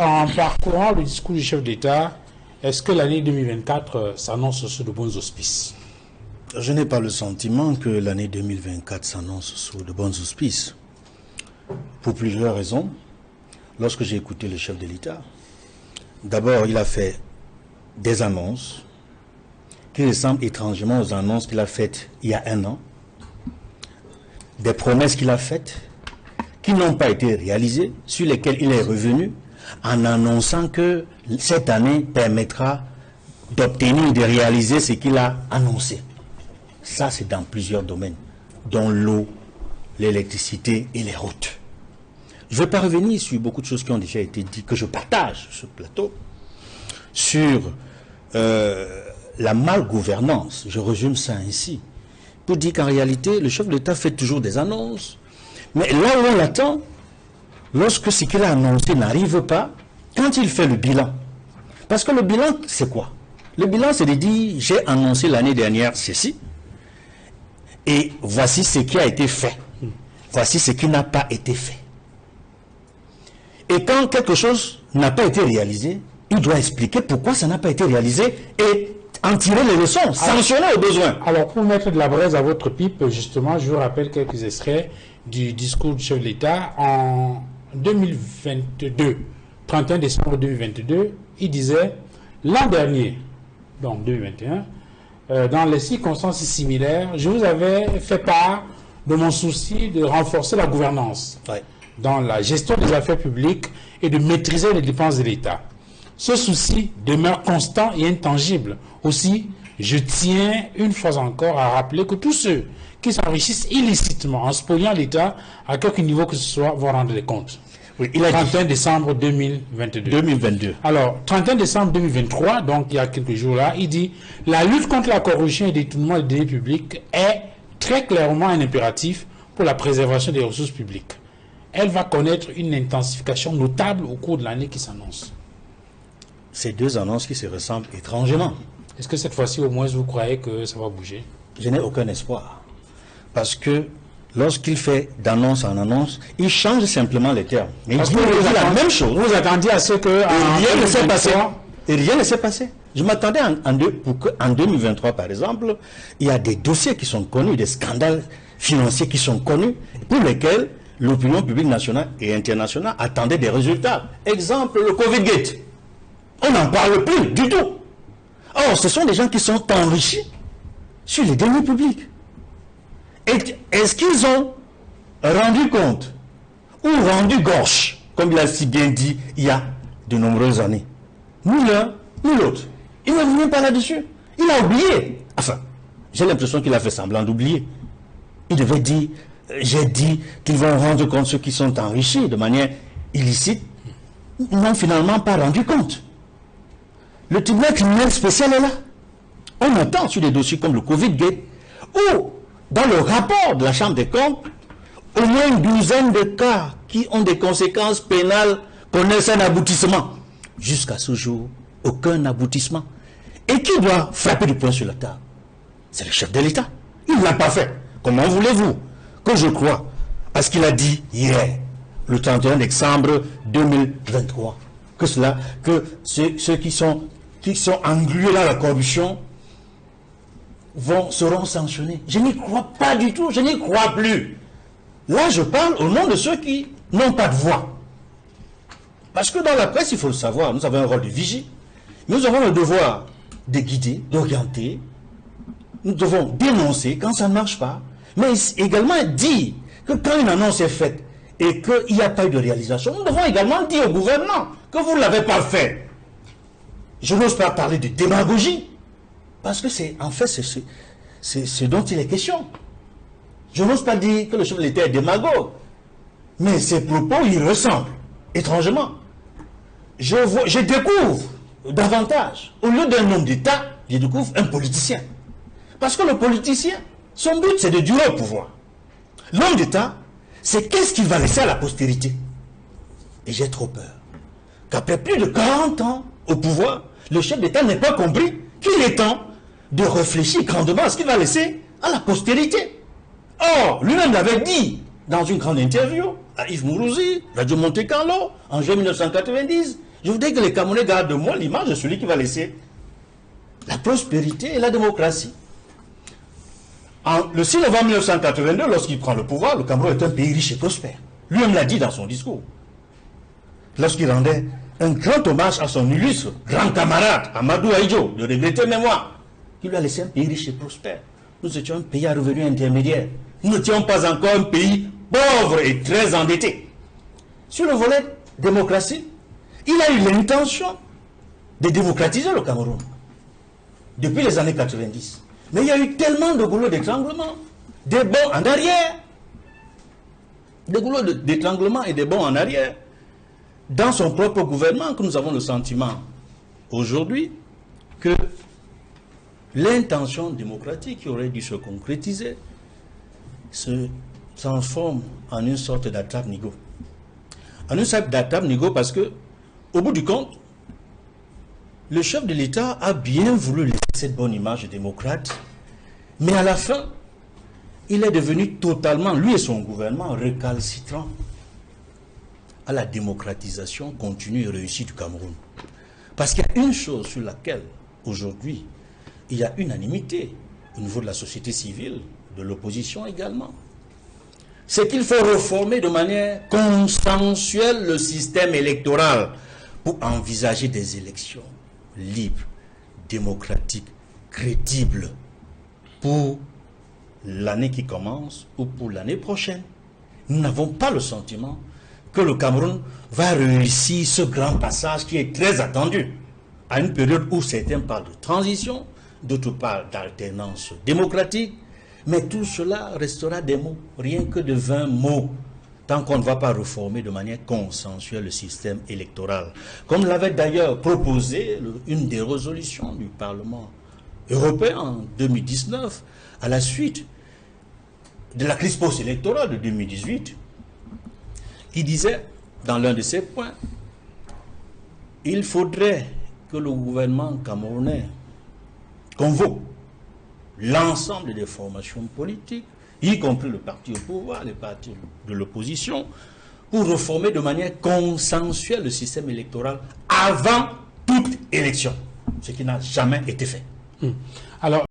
en parcourant le discours du chef d'État, est-ce que l'année 2024 s'annonce sous de bons auspices? Je n'ai pas le sentiment que l'année 2024 s'annonce sous de bons auspices. Pour plusieurs raisons. Lorsque j'ai écouté le chef de l'État, d'abord, il a fait des annonces qui ressemblent étrangement aux annonces qu'il a faites il y a un an. Des promesses qu'il a faites qui n'ont pas été réalisées, sur lesquelles il est revenu en annonçant que cette année permettra d'obtenir, de réaliser ce qu'il a annoncé. Ça, c'est dans plusieurs domaines, dont l'eau, l'électricité et les routes. Je ne vais pas revenir sur beaucoup de choses qui ont déjà été dites, que je partage sur ce plateau, sur la malgouvernance. Je résume ça ainsi, pour dire qu'en réalité, le chef de l'État fait toujours des annonces, mais là où on l'attend, lorsque ce qu'il a annoncé n'arrive pas, quand il fait le bilan, parce que le bilan, c'est quoi? Le bilan, c'est de dire, j'ai annoncé l'année dernière ceci, et voici ce qui a été fait. Voici ce qui n'a pas été fait. Et quand quelque chose n'a pas été réalisé, il doit expliquer pourquoi ça n'a pas été réalisé et en tirer les leçons, sanctionner au besoin. Alors, pour mettre de la braise à votre pipe, justement, je vous rappelle quelques extraits du discours du chef de l'État en 2022, 31 décembre 2022. Il disait, l'an dernier, donc 2021, dans les circonstances similaires, je vous avais fait part de mon souci de renforcer la gouvernance dans la gestion des affaires publiques et de maîtriser les dépenses de l'État. Ce souci demeure constant et intangible. Aussi, je tiens une fois encore à rappeler que tous ceux qui s'enrichissent illicitement en spoliant l'État, à quelque niveau que ce soit, vont rendre des comptes. Oui, il a 31 décembre 2022. 2022. Alors, 31 décembre 2023, donc il y a quelques jours là, il dit « La lutte contre la corruption et le détournement des deniers publics est très clairement un impératif pour la préservation des ressources publiques. Elle va connaître une intensification notable au cours de l'année qui s'annonce. » Ces deux annonces qui se ressemblent étrangement. Est-ce que cette fois-ci, au moins, vous croyez que ça va bouger? Je n'ai aucun espoir. Parce que lorsqu'il fait d'annonce en annonce, il change simplement les termes. Mais il dit la même chose. Vous attendiez à ce que... rien ne s'est passé. Et rien ne s'est passé. Je m'attendais pour qu'en 2023, par exemple, il y a des dossiers qui sont connus, des scandales financiers qui sont connus, pour lesquels l'opinion publique nationale et internationale attendait des résultats. Exemple, le Covid-Gate. On n'en parle plus du tout. Or, ce sont des gens qui sont enrichis sur les deniers publics. Est-ce qu'ils ont rendu compte ou rendu gauche, comme il a si bien dit il y a de nombreuses années? Ni l'un, ni l'autre. Il ne revient pas là-dessus. Il a oublié. Enfin, j'ai l'impression qu'il a fait semblant d'oublier. Il devait dire, j'ai dit qu'ils vont rendre compte ceux qui sont enrichis de manière illicite, n'ont finalement pas rendu compte. Le tribunal criminel spécial est là. On entend sur des dossiers comme le Covid-Gate, où, dans le rapport de la Chambre des comptes, au moins une douzaine de cas qui ont des conséquences pénales connaissent un aboutissement. Jusqu'à ce jour, aucun aboutissement. Et qui doit frapper du poing sur la table? C'est le chef de l'État. Il ne l'a pas fait. Comment voulez-vous que je croie à ce qu'il a dit hier, le 31 décembre 2023, que ceux qui sont englués dans la corruption seront sanctionnés? Je n'y crois pas du tout, je n'y crois plus. Là, je parle au nom de ceux qui n'ont pas de voix. Parce que dans la presse, il faut le savoir, nous avons un rôle de vigie. Nous avons le devoir de guider, d'orienter. Nous devons dénoncer quand ça ne marche pas. Mais également dire que quand une annonce est faite et qu'il n'y a pas eu de réalisation, nous devons également dire au gouvernement que vous ne l'avez pas fait. Je n'ose pas parler de démagogie. Parce que c'est en fait ce dont il est question. Je n'ose pas dire que le chef de l'État est démagogue. Mais ses propos, ils ressemblent étrangement. Je découvre davantage, au lieu d'un homme d'État, je découvre un politicien. Parce que le politicien, son but c'est de durer au pouvoir. L'homme d'État, c'est qu'est-ce qu'il va laisser à la postérité. Et j'ai trop peur qu'après plus de 40 ans au pouvoir, le chef d'État n'ait pas compris qu'il est temps de réfléchir grandement à ce qu'il va laisser à la postérité. Or, lui-même l'avait dit dans une grande interview à Yves Mourouzi, Radio Monte Carlo, en juin 1990, Je voudrais que les Camerounais gardent de moi l'image de celui qui va laisser la prospérité et la démocratie. Le 6 novembre 1982, lorsqu'il prend le pouvoir, le Cameroun est un pays riche et prospère. Lui-même l'a dit dans son discours. Lorsqu'il rendait un grand hommage à son illustre grand camarade, Amadou Ahidjo, de regretter mémoire, qui lui a laissé un pays riche et prospère. Nous étions un pays à revenus intermédiaires. Nous n'étions pas encore un pays pauvre et très endetté. Sur le volet démocratie, il a eu l'intention de démocratiser le Cameroun depuis les années 90. Mais il y a eu tellement de goulots d'étranglement, des bons en arrière, des goulots d'étranglement et des bons en arrière, dans son propre gouvernement, que nous avons le sentiment aujourd'hui que l'intention démocratique qui aurait dû se concrétiser se transforme en une sorte d'attrape-nigo. En une sorte d'attrape-nigo parce que, au bout du compte, le chef de l'État a bien voulu laisser cette bonne image de démocrate, mais à la fin, il est devenu totalement, lui et son gouvernement, récalcitrant à la démocratisation continue et réussie du Cameroun. Parce qu'il y a une chose sur laquelle, aujourd'hui, il y a unanimité au niveau de la société civile, de l'opposition également. C'est qu'il faut réformer de manière consensuelle le système électoral pour envisager des élections libres, démocratiques, crédibles pour l'année qui commence ou pour l'année prochaine. Nous n'avons pas le sentiment que le Cameroun va réussir ce grand passage qui est très attendu à une période où certains parlent de transition, d'autres parlent d'alternance démocratique, mais tout cela restera des mots, rien que de 20 mots, tant qu'on ne va pas réformer de manière consensuelle le système électoral. Comme l'avait d'ailleurs proposé une des résolutions du Parlement européen en 2019, à la suite de la crise post-électorale de 2018, qui disait, dans l'un de ses points, il faudrait que le gouvernement camerounais convoque l'ensemble des formations politiques, y compris le parti au pouvoir, les partis de l'opposition, pour réformer de manière consensuelle le système électoral avant toute élection, ce qui n'a jamais été fait. Alors,